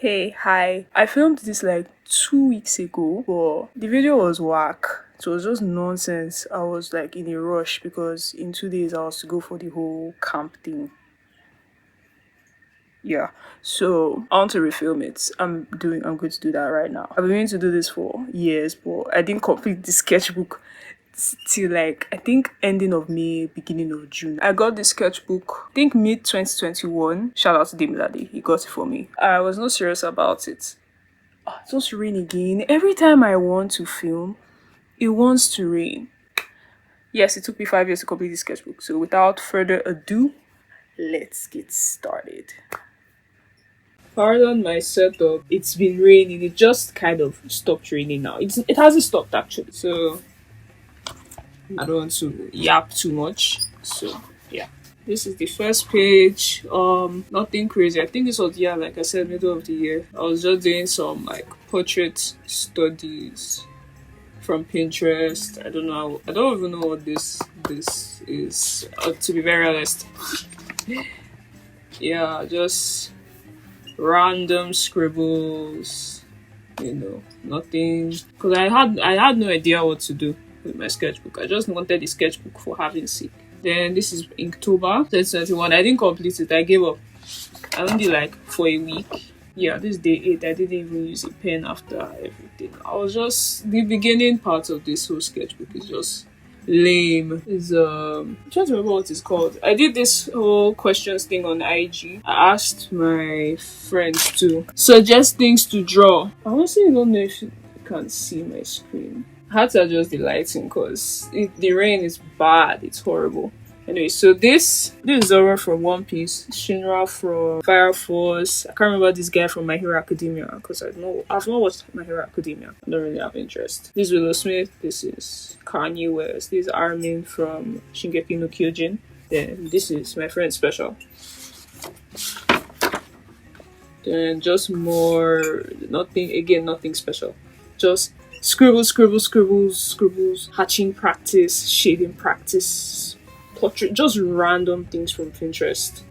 Hey, hi. I filmed this like 2 weeks ago, but the video was whack. It was just nonsense. I was like in a rush because in 2 days I was to go for the whole camp thing. Yeah. So I want to refilm it. I'm going to do that right now. I've been meaning to do this for years, but I didn't complete the sketchbook till like I think ending of May, beginning of June. I got the sketchbook, I think mid 2021. Shout out to Demilade. He got it for me. I was not serious about it. It's supposed to rain again. Every time I want to film, it wants to rain. Yes, it took me 5 years to complete the sketchbook. So without further ado, let's get started. Pardon my setup. It's been raining. It just kind of stopped raining now. It hasn't stopped actually. So I don't want to yap too much. So yeah. This is the first page. Nothing crazy. I think this was like I said, middle of the year. I was just doing some like portrait studies from Pinterest. I don't know. I don't even know what this is. To be very honest, yeah, just random scribbles. Nothing. Because I had no idea what to do with my sketchbook. I just wanted the sketchbook for having sake. Then this is October 2021. I didn't complete it. I gave up. I only did like for a week. Yeah, this is day 8. I didn't even use a pen after everything. I was just the beginning part of this whole sketchbook is just lame. I'm trying to remember what it's called. I did this whole questions thing on IG. I asked my friends to suggest things to draw. I honestly don't know if you can see my screen. I had to adjust the lighting because the rain is bad. It's horrible. Anyway, so this is Zoro from One Piece, Shinra from Fire Force. I can't remember this guy from My Hero Academia because I've not watched My Hero Academia. I don't really have interest. This is Willow Smith. This is Kanye West. This is Armin from Shingeki no Kyojin. Then this is my friend Special. Then just more nothing special. Just scribbles, hatching practice, shading practice, portrait, just random things from Pinterest.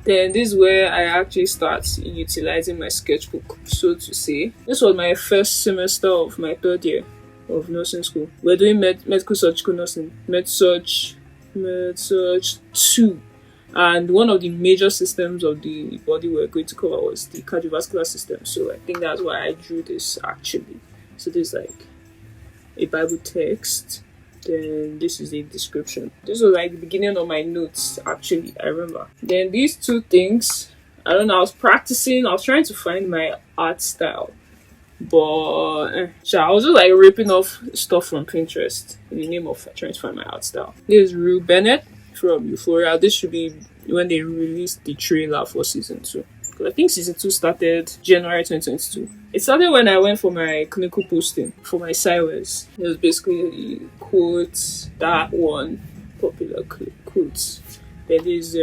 Then this is where I actually start utilizing my sketchbook, so to say. This was my first semester of my third year of nursing school. We're doing medical surgical nursing, med-surg 2. And one of the major systems of the body we're going to cover was the cardiovascular system. So I think that's why I drew this actually. So this is like a Bible text. Then this is a description. This was like the beginning of my notes actually, I remember. Then these two things, I don't know, I was trying to find my art style. But I was just like ripping off stuff from Pinterest in the name of trying to find my art style. This is Rue Bennett from Euphoria. This should be when they released the trailer for season 2. I think season 2 started January 2022. It started when I went for my clinical posting for my sideways. It was basically quotes, that one, popular quotes. Then there's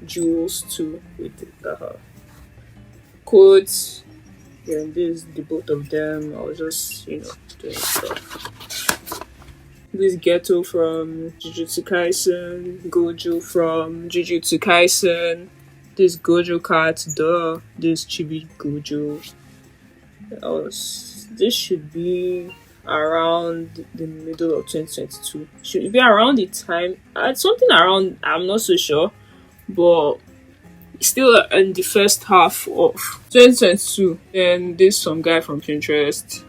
jewels too with quotes. Then there's the both of them. I was just, doing stuff. This Ghetto from Jujutsu Kaisen, Gojo from Jujutsu Kaisen. This Gojo cat, this Chibi Gojo. This should be around the middle of 2022. Should it be around the time? Something around, I'm not so sure. But still in the first half of 2022. Then this some guy from Pinterest.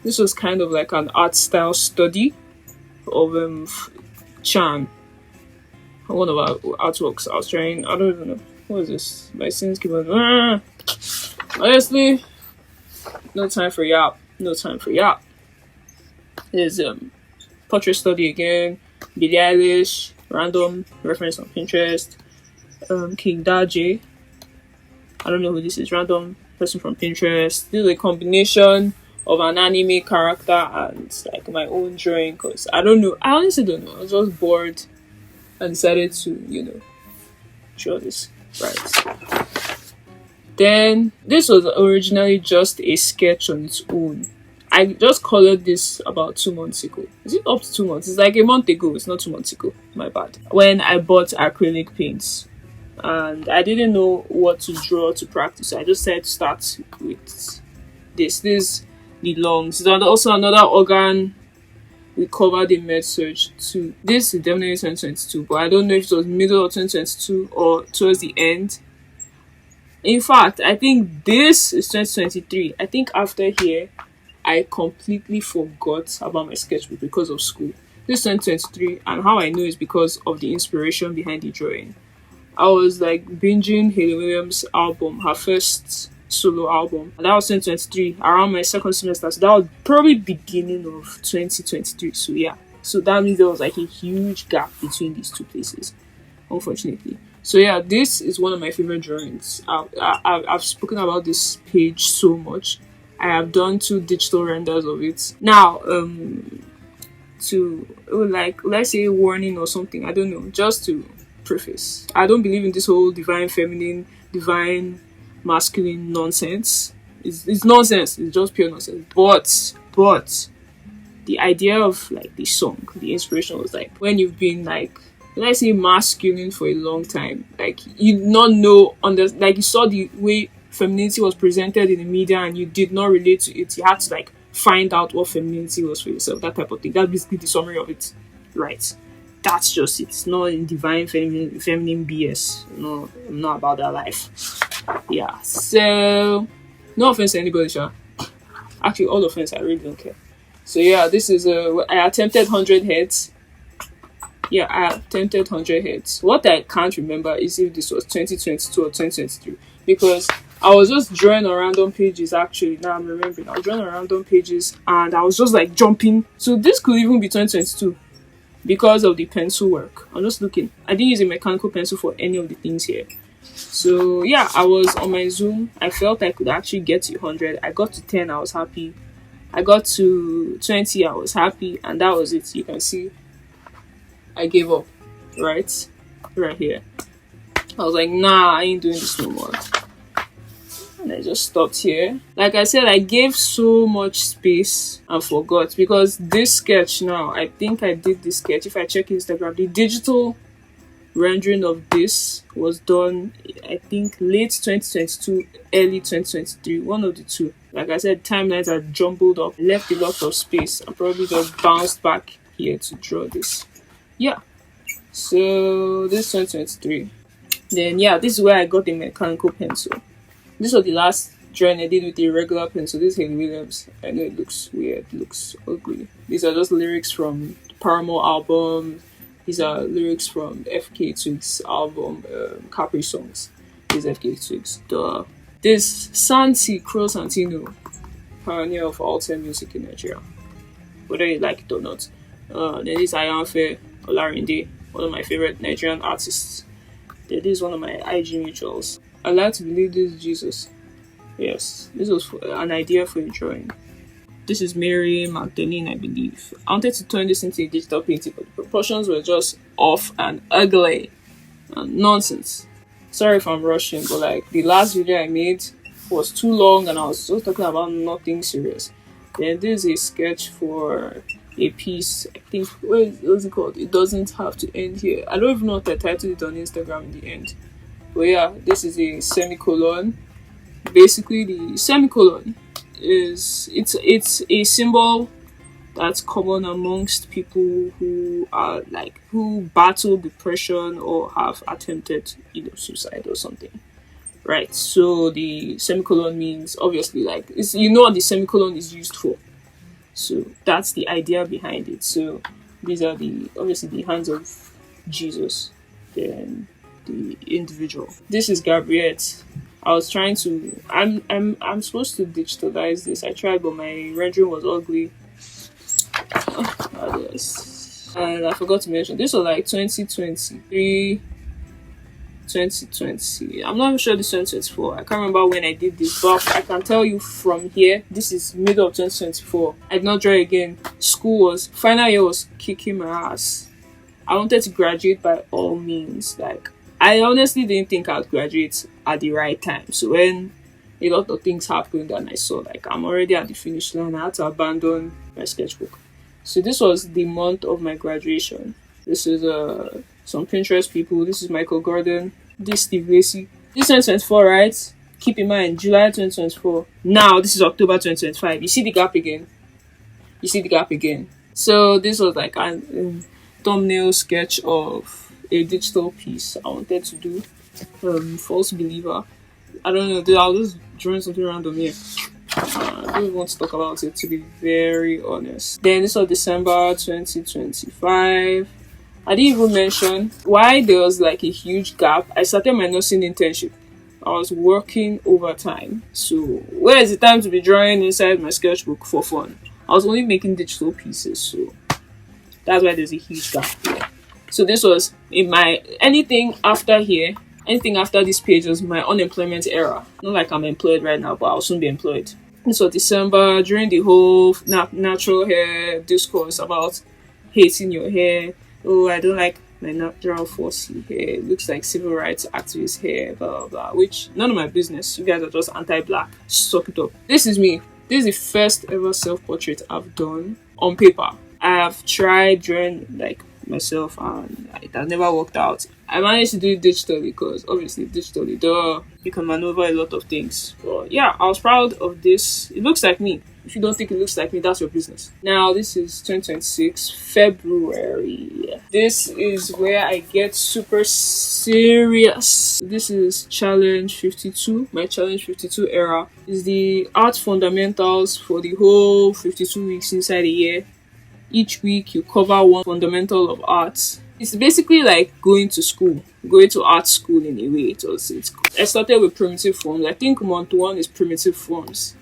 This was kind of like an art style study of Chan. One of our artworks. I don't even know. What is this? My sins keep on. Honestly, no time for yap. There's portrait study again. Billie Eilish, random reference on Pinterest. King Daji. I don't know who this is. Random person from Pinterest. This is a combination of an anime character and like my own drawing because I don't know. I honestly don't know. I was just bored and decided to, draw this. Right. Then this was originally just a sketch on its own. I just colored this about 2 months ago. Is it up to 2 months? It's like a month ago. It's not 2 months ago. My bad. When I bought acrylic paints. and I didn't know what to draw to practice. So I just said start with this. This the lungs. There's also another organ we covered in med surge too. This is definitely 2022, but I don't know if it was middle of 2022 or towards the end. In fact, I think this is 2023. I think after here, I completely forgot about my sketchbook because of school. This is 2023, and how I know is because of the inspiration behind the drawing. I was like binging Haley Williams' album, her first solo album. And that was 2023, around my second semester. So that was probably beginning of 2023. So yeah. So that means there was like a huge gap between these two places, unfortunately. So yeah, this is one of my favorite drawings. I've spoken about this page so much. I have done 2 digital renders of it. Now, to like, let's say warning or something, I don't know, just to preface, I don't believe in this whole divine feminine, divine masculine nonsense. It's nonsense. It's just pure nonsense. But the idea of like the song, the inspiration was like when you've been like, let's say masculine for a long time, like you not know like you saw the way femininity was presented in the media and you did not relate to it. You had to like find out what femininity was for yourself, that type of thing. That's basically the summary of it, right? That's just it. It's not in divine feminine BS. No, I'm not about that life. Yeah. So, no offense to anybody, sure. Actually, all offense, I really don't care. So yeah, this is I attempted 100 heads. Yeah, I attempted 100 heads. What I can't remember is if this was 2022 or 2023 because I was just drawing on random pages. Actually, now I'm remembering. I was drawing on random pages and I was just like jumping. So this could even be 2022. Because of the pencil work. I'm just looking. I didn't use a mechanical pencil for any of the things here. So yeah, I was on my Zoom. I felt I could actually get to 100. I got to 10, I was happy. I got to 20, I was happy. And that was it. You can see I gave up. Right here. I was like, nah, I ain't doing this no more. And I just stopped here. Like I said, I gave so much space and forgot because this sketch now, I think I did this sketch. If I check Instagram, the digital rendering of this was done, I think, late 2022, early 2023. One of the two. Like I said, timelines are jumbled up, left a lot of space, and probably just bounced back here to draw this. Yeah. So this is 2023. Then yeah, this is where I got the mechanical pencil. This was the last drawing I did with a regular pencil. This is Haley Williams. I know it looks weird, it looks ugly. These are just lyrics from the Paramore album. These are lyrics from FK Twigs' album, Capri Songs. These FK Twigs. This Santi Crow Santino, pioneer of alt music in Nigeria, whether you like it or not. Then this Ayanfe Olarinde, one of my favorite Nigerian artists. Then this is one of my IG mutuals. I like to believe this is Jesus. Yes, this was an idea for a drawing. This is Mary Magdalene, I believe. I wanted to turn this into a digital painting, but the proportions were just off and ugly and nonsense. Sorry if I'm rushing, but like the last video I made was too long and I was just talking about nothing serious. Then this is a sketch for a piece. I think, what's it called? It doesn't have to end here. I don't even know what I titled it on Instagram in the end. But yeah, this is a semicolon. Basically, the semicolon is it's a symbol that's common amongst people who are like who battle depression or have attempted suicide or something, right? So the semicolon means obviously like it's what the semicolon is used for. So that's the idea behind it. So these are obviously the hands of Jesus. Then the individual. This is Gabriette. I was trying to. I'm supposed to digitalize this. I tried, but my rendering was ugly. And I forgot to mention this was like 2023, 2020. I'm not even sure this 2024. I can't remember when I did this, but I can tell you from here. This is middle of 2024. I did not draw again. Final year was kicking my ass. I wanted to graduate by all means. Like, I honestly didn't think I'd graduate at the right time. So when a lot of things happened and I saw like I'm already at the finish line, I had to abandon my sketchbook. So this was the month of my graduation. This is some Pinterest people. This is Michael Gordon. this Steve Lacy. This 2024, right? Keep in mind, July 2024. Now, this is October 2025. You see the gap again? You see the gap again? So, this was like a thumbnail sketch of a digital piece I wanted to do. False believer. I don't know, I'll just drawing something random here. I don't even want to talk about it, to be very honest. Then this was December 2025. I didn't even mention why there was like a huge gap. I started my nursing internship. I was working overtime. So where is the time to be drawing inside my sketchbook for fun? I was only making digital pieces, so that's why there's a huge gap here. So this was in my anything after this page was my unemployment era. Not like I'm employed right now, but I'll soon be employed. So December, during the whole natural hair discourse about hating your hair. Oh, I don't like my natural fussy hair. It looks like civil rights activist hair, blah, blah, blah. Which, none of my business. You guys are just anti-black. Suck it up. This is me. This is the first ever self-portrait I've done on paper. I have tried drawing like myself and it has never worked out. I managed to do it digitally because obviously digitally, you can maneuver a lot of things. But yeah, I was proud of this. It looks like me. If you don't think it looks like me, that's your business. Now, this is 2026, February. This is where I get super serious. This is Challenge 52. My Challenge 52 era is the art fundamentals for the whole 52 weeks inside a year. Each week, you cover one fundamental of art. It's basically like going to art school in a way. I started with primitive forms. I think month 1 is primitive forms.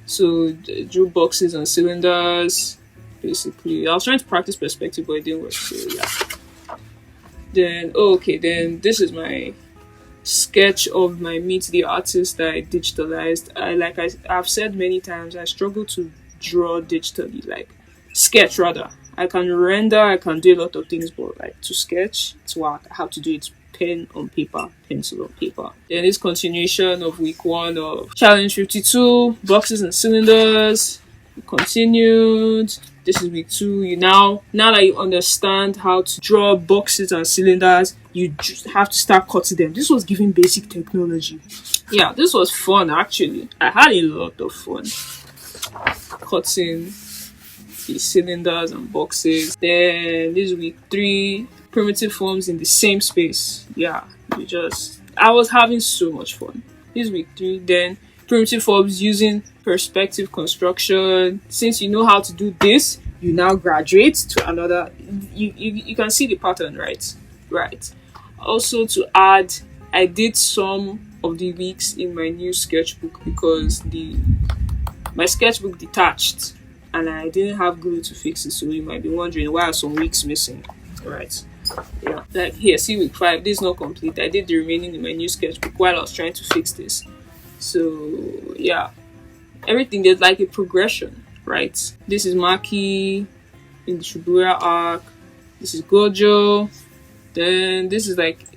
So drew boxes and cylinders, basically. I was trying to practice perspective, but it didn't work. So yeah. Then this is my sketch of my Meet the Artist that I digitalized. I've said many times, I struggle to draw digitally, like sketch rather. I can render, I can do a lot of things, but like to sketch, it's work. I have to do it pen on paper, pencil on paper. Then this continuation of week 1 of Challenge 52, boxes and cylinders. Continued. This is week 2. Now that you understand how to draw boxes and cylinders, you just have to start cutting them. This was giving basic technology. Yeah, this was fun actually. I had a lot of fun cutting the cylinders and boxes. Then this is week 3, primitive forms in the same space. Yeah, I was having so much fun. This is week 3. Then primitive forms using perspective construction. Since you know how to do this, you now graduate to another. You can see the pattern, right. Also to add, I did some of the weeks in my new sketchbook because my sketchbook detached and I didn't have glue to fix it, so you might be wondering why are some weeks missing. Right. Yeah. Like here, see week 5, this is not complete. I did the remaining in my new sketchbook while I was trying to fix this. So yeah. Everything there's like a progression, right? This is Maki in the Shibuya arc. This is Gojo. Then this is like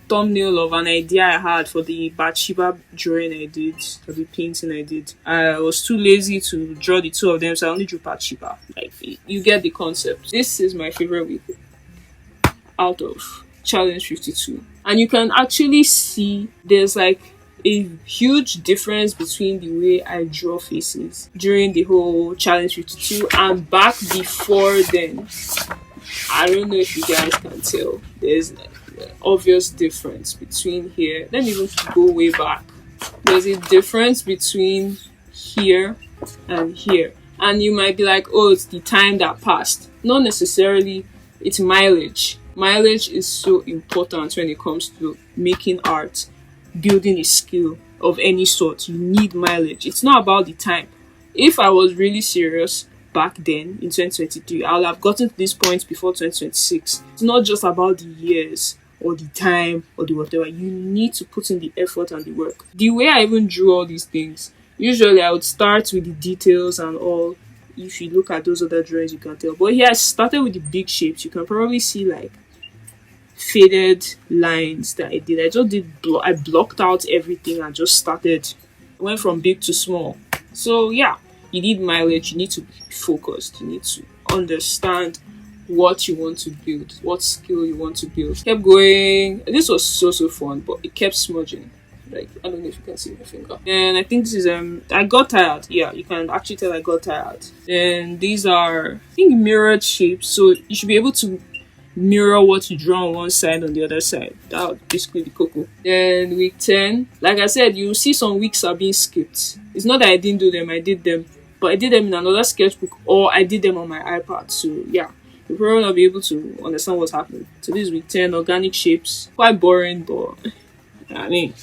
thumbnail of an idea I had for the Bachiba drawing I did, or the painting I did. I was too lazy to draw the 2 of them, so I only drew Bachiba. Like, you get the concept. This is my favorite week out of Challenge 52. And you can actually see there's like a huge difference between the way I draw faces during the whole Challenge 52 and back before then. I don't know if you guys can tell. There's obvious difference between here. Let me even go way back. There's a difference between here and here. And you might be like, oh, it's the time that passed. Not necessarily, it's mileage. Mileage is so important when it comes to making art, building a skill of any sort. You need mileage. It's not about the time. If I was really serious back then in 2023, I'll have gotten to this point before 2026. It's not just about the years or the time or the whatever. You need to put in the effort and the work. The way I even drew all these things, usually I would start with the details and all. If you look at those other drawings, you can tell. But here I started with the big shapes. You can probably see like faded lines that I did. I just did, I blocked out everything and just started. I went from big to small. So yeah, you need mileage. You need to be focused. You need to understand what you want to build, what skill you want to build. Kept going. This was so fun, but it kept smudging. Like, I don't know if you can see my finger. And I think this is I got tired. Yeah, you can actually tell I got tired. And these are, I think, mirrored shapes, so you should be able to mirror what you draw on one side on the other side. That was basically the cocoa. Then week 10, like I said, you see some weeks are being skipped. It's not that I didn't do them, I did them, but I did them in another sketchbook, or I did them on my iPad. So yeah, you'll probably not be able to understand what's happening. So this is week 10, organic shapes. Quite boring, but I mean,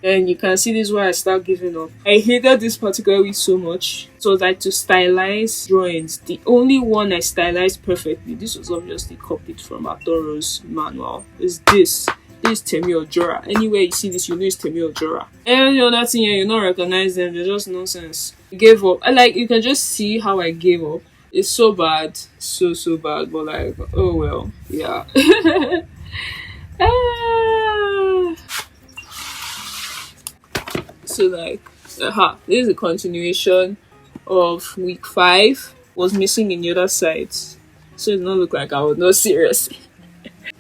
and you can see this is why I start giving up. I hated this particular week so much. So like to stylize drawings, the only one I stylized perfectly, this was obviously copied from Arturo's manual, is this. This is Temi Ojora. Anywhere you see this, you know it's Temi Ojora. Any other thing here, you don't recognize them, they're just nonsense. I gave up. You can just see how I gave up. It's so bad. So bad, but like, oh well. Yeah. So like, this is a continuation of week 5. Was missing in the other sides, so it don't look like I was not serious.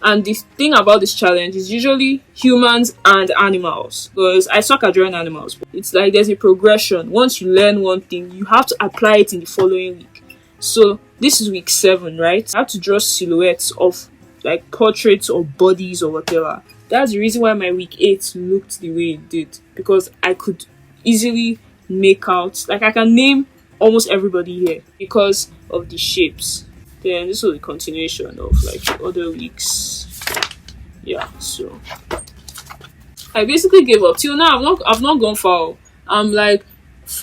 And the thing about this challenge is usually humans and animals, because I suck at drawing animals. But it's like there's a progression. Once you learn one thing, you have to apply it in the following week. So this is week 7, right? I have to draw silhouettes of like portraits or bodies or whatever. That's the reason why my week 8 looked the way it did, because I could easily make out, like I can name almost everybody here because of the shapes. Then this was a continuation of like the other weeks. Yeah, so I basically gave up. Till now, I've not gone far. I'm like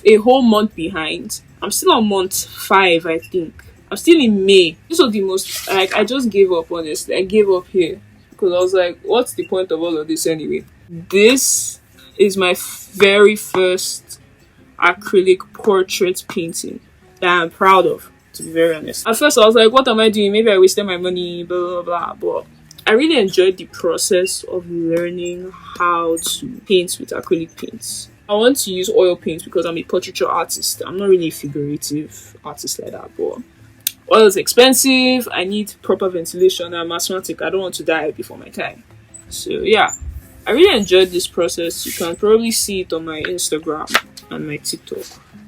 a whole month behind. I'm still on month 5, I think. I'm still in May. This was the most, like, I just gave up, honestly. I gave up here because I was like, what's the point of all of this anyway? This is my very first acrylic portrait painting that I'm proud of, to be very honest. At first I was like, what am I doing? Maybe I wasted my money, blah blah blah. But I really enjoyed the process of learning how to paint with acrylic paints. I want to use oil paints because I'm a portraiture artist. I'm not really a figurative artist like that, but oil is expensive. I need proper ventilation. I'm asthmatic. I don't want to die before my time. So yeah, I really enjoyed this process. You can probably see it on my Instagram and my TikTok.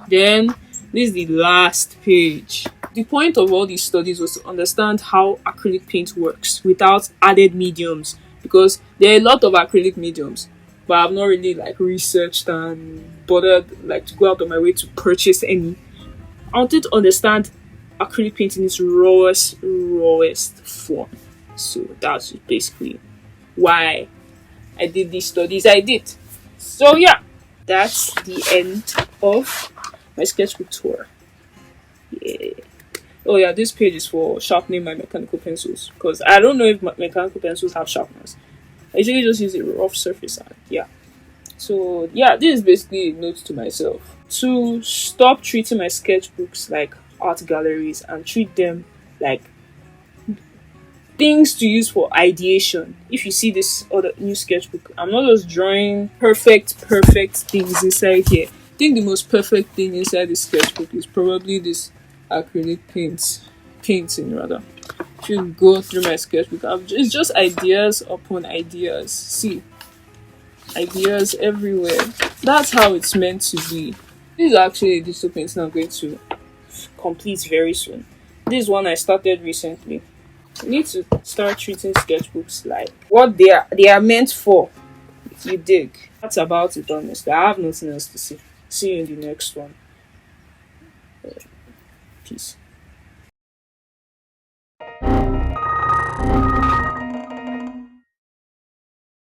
Then this is the last page. The point of all these studies was to understand how acrylic paint works without added mediums, because there are a lot of acrylic mediums, but I've not really like researched and bothered like to go out of my way to purchase any. I wanted to understand acrylic paint in its rawest form. So that's basically why I did these studies I did. So yeah, that's the end of my sketchbook tour. Yeah. Oh yeah, this page is for sharpening my mechanical pencils, because I don't know if my mechanical pencils have sharpeners. I usually just use a rough surface and yeah. So yeah, this is basically a note to myself to stop treating my sketchbooks like art galleries and treat them like things to use for ideation. If you see this other new sketchbook, I'm not just drawing perfect things inside here. I think the most perfect thing inside this sketchbook is probably this acrylic painting rather. If you go through my sketchbook, it's just ideas upon ideas. See, ideas everywhere. That's how it's meant to be. This is actually a digital painting I'm going to complete very soon. This is one I started recently. You need to start treating sketchbooks like what they are meant for. If you dig. That's about it, honestly. I have nothing else to say. See you in the next one.